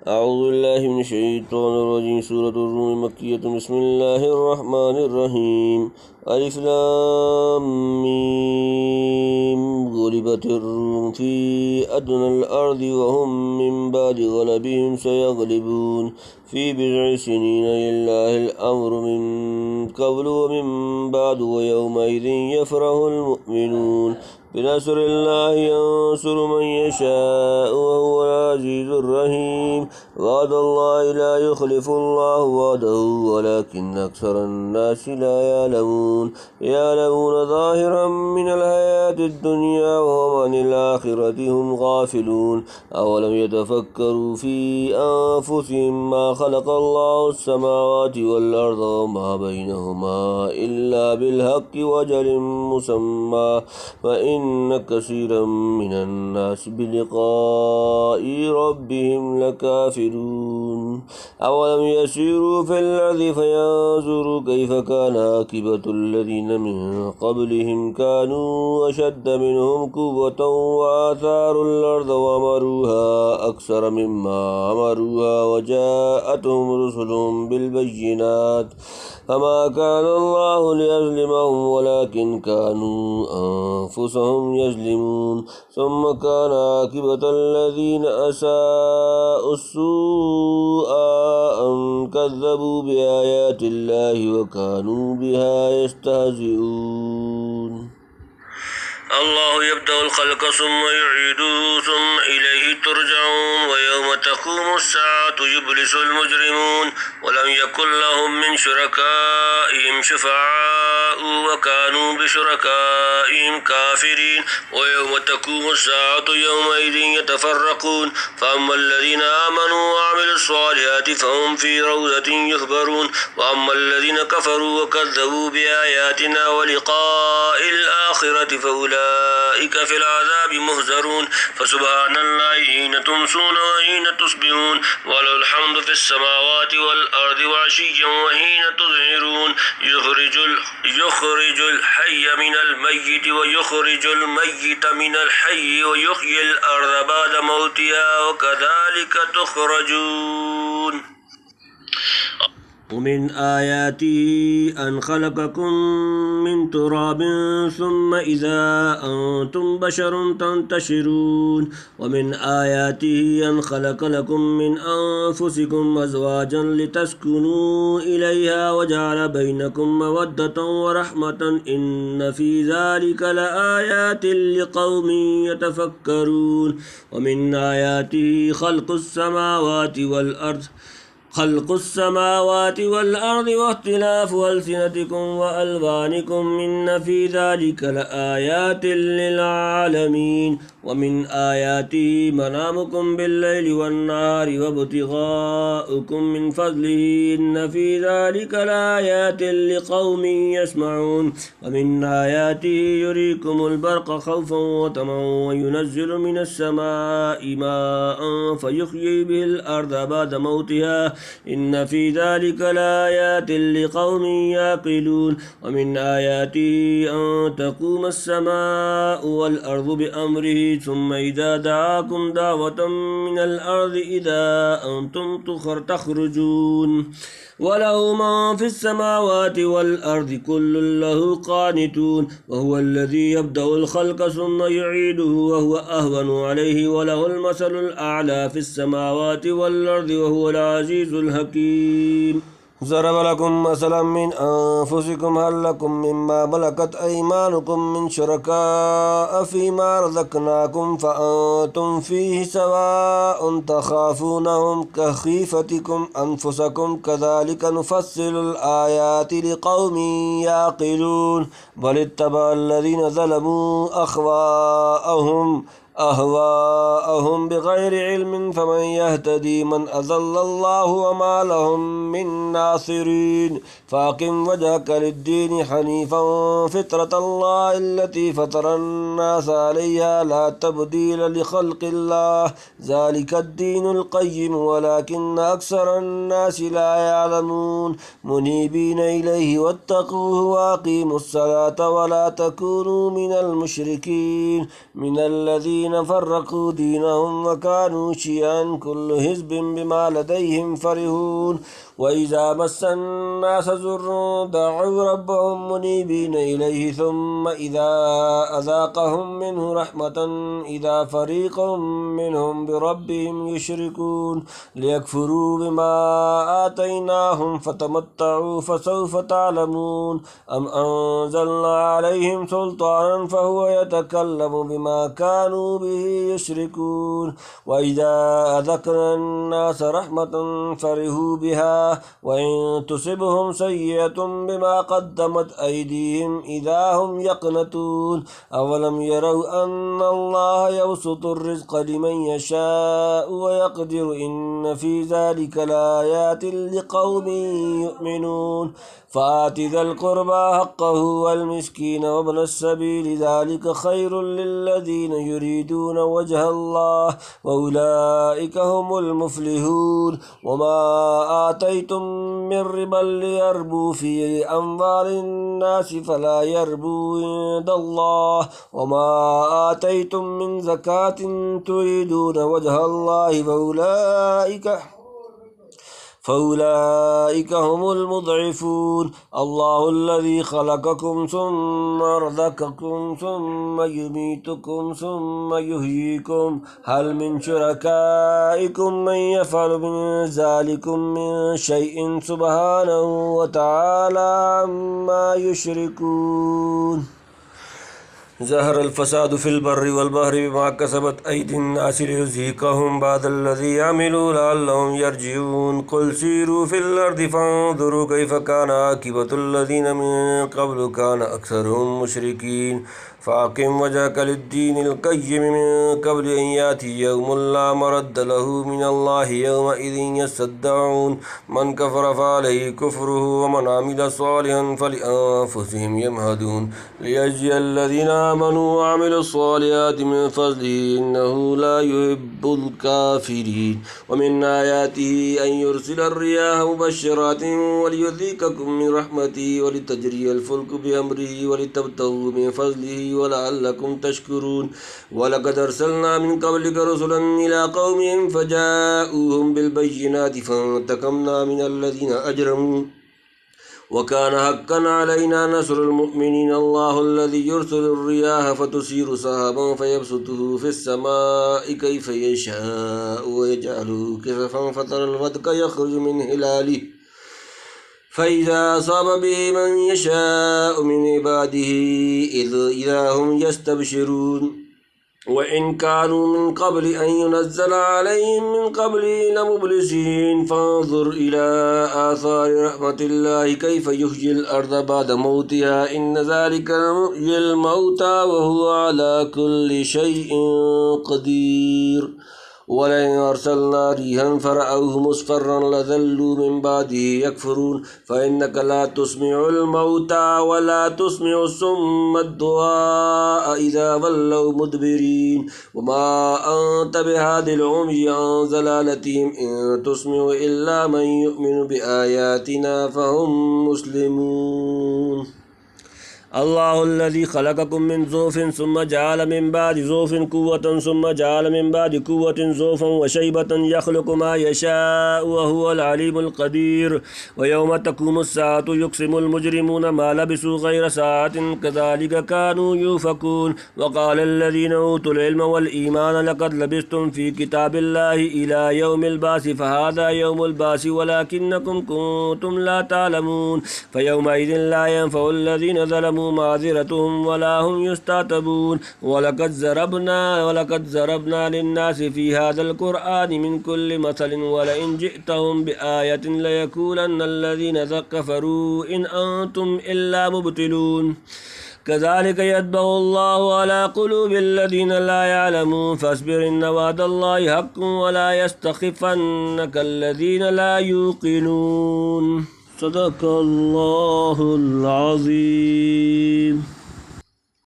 أعوذ بالله من الشيطان الرجيم. سورة الروم مكية. بسم الله الرحمن الرحيم. ألف لام ميم. غلبت الروم في أدنى الأرض وهم من بعد غلبهم سيغلبون في بضع سنين. لله الأمر من قبل ومن بعد ويومئذ يفرح المؤمنون. بنصر الله ينصر من يشاء وهو العزيز الرحيم. وعد الله لا يخلف الله وعده ولكن أكثر الناس لا يعلمون ظاهرا من الحياة الدنيا وهم عن الآخرة هم غافلون. أولم يتفكروا في أنفسهم ما خلق الله السماوات والأرض وما بينهما إلا بالحق وأجل مسمى وإن كثيرا من الناس بلقاء ربهم لكافرون. أولم يسيروا في الأرض فينظروا كيف كان عاقبة الذين من قبلهم كانوا أشد منهم قوة وآثاروا الأرض وعمروها أكثر مما عمروها وجاءتهم رسلهم بالبينات فما كان الله ليظلمهم ولكن كانوا أنفسهم يظلمون. ثم كان عاقبة الذين أساءوا السوء أن كذبوا بآيات الله وكانوا بها يستهزئون. الله يبدأ الخلق ثم يعيده ثم إليه ترجعون. ويوم تقوم الساعة يبلس المجرمون ولم يكن لهم من شركائهم شفعاء وكانوا بشركائهم كافرين. ويوم تقوم الساعة يومئذ يتفرقون. فأما الذين آمنوا وعملوا الصالحات فهم في روضة يخبرون. وأما الذين كفروا وكذبوا بآياتنا ولقاء الآخرة فأولئك في العذاب مهزرون. فسبحان الله حين تمسون وحين تصبحون وله الحمد في السماوات والأرض وعشيا وحين تظهرون. يخرج الحي من الميت ويخرج الميت من الحي ويحيي الأرض بعد موتها وكذلك تخرجون. ومن آياته أن خلقكم من تراب ثم إذا أنتم بشر تنتشرون. ومن آياته أن خلق لكم من أنفسكم أزواجا لتسكنوا إليها وجعل بينكم مودة ورحمة إن في ذلك لآيات لقوم يتفكرون. ومن آياته خلق السماوات والأرض واختلاف ألسنتكم وألوانكم إن في ذلك لآيات للعالمين. ومن آياته منامكم بالليل والنهار وابتغاؤكم من فضله إن في ذلك لآيات لقوم يسمعون. ومن آياته يريكم البرق خوفا وطمعا وينزل من السماء ماء فيحيي به الأرض بعد موتها إن في ذلك لآيات لقوم يعقلون. ومن آياته أن تقوم السماء والأرض بأمره ثم إذا دعاكم دعوة من الأرض إذا أنتم تخرجون. وله من في السماوات والأرض كل له قانتون. وهو الذي يبدأ الخلق ثم يعيده وهو أهون عليه وله المثل الأعلى في السماوات والأرض وهو العزيز الحكيم. ضرب لكم مثلا من أنفسكم هل لكم مما ملكت أيمانكم من شركاء فيما رزقناكم فأنتم فيه سواء تخافونهم كخيفتكم أنفسكم كذلك نفصل الآيات لقوم يعقلون. بل اتبع الذين ظلموا أهواءهم بغير علم فمن يهتدي من أضل الله وما لهم من ناصرين. فأقم وجهك للدين حنيفا فطرة الله التي فطر الناس عليها لا تبديل لخلق الله ذلك الدين القيم ولكن أكثر الناس لا يعلمون. منيبين إليه واتقوه وأقيموا الصلاة ولا تكونوا من المشركين من الذين الذين فرقوا دينهم وكانوا شيعا كل حزب بما لديهم فرحون وإذا مس الناس ضر دعوا ربهم منيبين إليه ثم إذا أذاقهم منه رحمة إذا فريق منهم بربهم يشركون ليكفروا بما آتيناهم فتمتعوا فسوف تعلمون أم أنزلنا عليهم سلطانا فهو يتكلم بما كانوا به يشركون وإذا أذقنا الناس رحمة فرحوا بها وإن تصبهم سيئة بما قدمت أيديهم إذا هم يقنطون أولم يروا أن الله يبسط الرزق لمن يشاء ويقدر إن في ذلك لآيات لقوم يؤمنون فآت ذا القربى حقه والمسكين وابن السبيل ذلك خير للذين يريدون وجه الله وأولئك هم المفلحون وما آتيتم من ربا ليربو في أموال الناس فلا يربو عند الله وما آتيتم من زكاة تريدون وجه الله فأولئك هم المضعفون الله الذي خلقكم ثم رزقكم ثم يميتكم ثم يحييكم هل من شركائكم من يفعل من ذلكم من شيء سبحانه وتعالى عما يشركون ظهر الفساد في البر والبحر بما كسبت أيدي الناس ليذيقهم بعض الذي عملوا لعلهم يرجعون قل سيروا في الأرض فانظروا كيف كان عاقبة الذين من قبل كان أكثرهم مشركين فأقم وجهك للدين القيم من قبل أن يأتي يوم لا مرد له من الله يومئذ يصدعون من كفر فعليه كفره ومن عمل صالحا فلأنفسهم يمهدون ليجزي الذين آمنوا وعملوا الصالحات من فضله إنه لا يحب الكافرين ومن آياته أن يرسل الرياح مبشرات وليذيقكم من رحمته ولتجري الفلك بأمره ولتبتغوا من فضله ولعلكم تشكرون ولقد أرسلنا من قبلك رسلا إلى قومهم فجاءوهم بالبينات فانتقمنا من الذين أجرموا وكان حقا علينا نصر المؤمنين الله الذي يرسل الرياح فتثير سحابا فيبسطه في السماء كيف يشاء ويجعله كسفا فترى الودق يخرج من هلاله فإذا أصاب به من يشاء من عباده إذا هم يستبشرون وإن كانوا من قبل أن ينزل عليهم من قبله لمبلسين فانظر إلى آثار رحمة الله كيف يحيي الأرض بعد موتها إن ذلك لمحيي الموتى وهو على كل شيء قدير ولئن أرسلنا ريحا فرأوه مصفرا لظلوا من بعده يكفرون فإنك لا تسمع الموتى ولا تسمع الصم الدعاء إذا ولوا مدبرين وما أنت بهاد العمي عن ضلالتهم إن تسمع إلا من يؤمن بآياتنا فهم مسلمون الله الذي خلقكم من ضعف ثم جعل من بعد ضعف قوة ثم جعل من بعد قوة ضعفا وشيبة يخلق ما يشاء وهو العليم القدير ويوم تقوم الساعة يقسم المجرمون ما لبثوا غير ساعة كذلك كانوا يؤفكون وقال الذين أوتوا العلم والإيمان لقد لبثتم في كتاب الله إلى يوم البعث فهذا يوم البعث ولكنكم كنتم لا تعلمون فيومئذ لا ينفع الذين ظلموا معذرتهم ولا هم يستعتبون ولقد ضربنا للناس في هذا القرآن من كل مثل ولئن جئتهم بآية ليقولن الذين كفروا إن أنتم إلا مبطلون كذلك يطبع الله على قلوب الذين لا يعلمون فاصبر إن وعد الله حق ولا يستخفنك الذين لا يوقنون صدق الله العظيم.